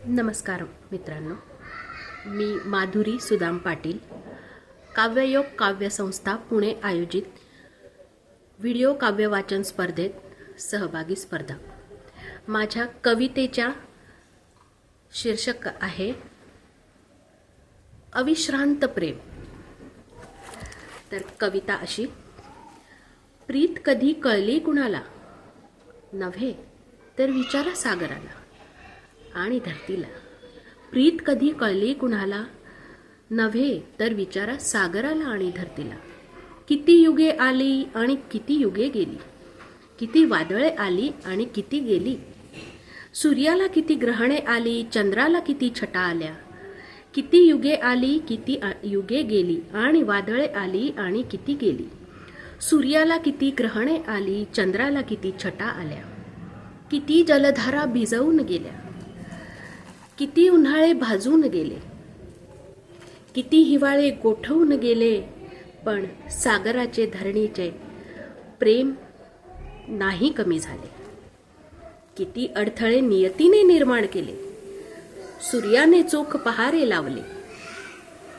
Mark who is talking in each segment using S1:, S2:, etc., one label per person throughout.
S1: नमस्कार मित्रांनो, मी माधुरी सुदाम पाटील, काव्ययोग काव्य संस्था पुणे आयोजित व्हिडिओ काव्य वाचन स्पर्धेत सहभागी स्पर्धा। माझ्या कवितेच्या शीर्षक आहे अविश्रांत प्रेम। तर कविता अशी: प्रीत कधी कळली कुणाला, नव्हे तर विचारा सागराला आणि धरतीला। प्रीत कधी कळली कुणाला, नव्हे तर विचारा सागराला आणि धरतीला। किती युगे आली आणि किती युगे गेली, किती वादळे आली आणि किती गेली। सूर्याला किती ग्रहणे आली, चंद्राला किती छटा आल्या। किती युगे आली, किती युगे गेली आणि वादळे आली आणि किती गेली। सूर्याला किती ग्रहणे आली, चंद्राला किती छटा आल्या। किती जलधारा भिजवून गेल्या, किती उन्हाळे भाजून गेले, किती हिवाळे गोठवून गेले, पण सागराचे धरणीचे प्रेम नाही कमी झाले। किती अडथळे नियतीने निर्माण केले, सूर्याने चोख पहारे लावले।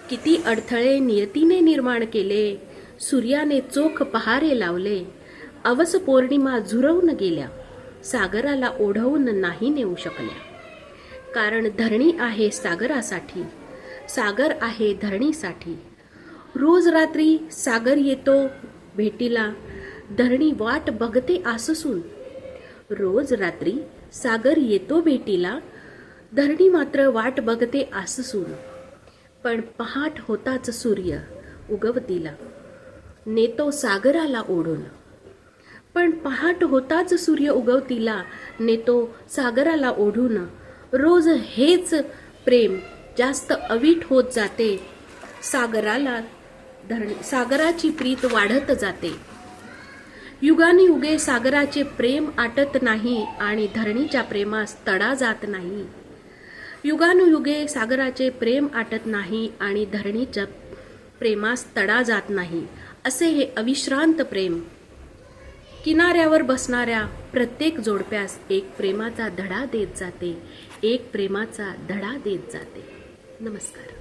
S1: किती अडथळे नियतीने निर्माण केले, सूर्याने चोख पहारे लावले। अवस पौर्णिमा झुरवून गेल्या, सागराला ओढवून नाही नेऊ शकल्या। कारण धरणी आहे सागरासाठी, सागर आहे धरणीसाठी। रोज रात्री सागर येतो भेटीला, धरणी वाट बघते आससून। रोज रात्री सागर येतो भेटीला, धरणी मात्र वाट बघते आससून। पण पहाट होताच सूर्य उगवतीला, नेतो सागराला ओढून। पण पहाट होताच सूर्य उगवतीला, नेतो सागराला ओढून। रोज हेच प्रेम जास्त अवीट होत जाते, सागराची प्रीत वाढत जाते। युगानुयुगे सागराचे प्रेम आटत नाही आणि धरणीच्या प्रेमास तडा जात नाही। युगानुयुगे सागराचे प्रेम आटत नाही आणि धरणीच्या प्रेमास तडा जात नाही। असे हे अविश्रांत प्रेम किनाऱ्यावर बसणाऱ्या प्रत्येक जोडप्यास एक प्रेमाचा धडा देत जाते, एक प्रेमाचा धडा देत जाते। नमस्कार।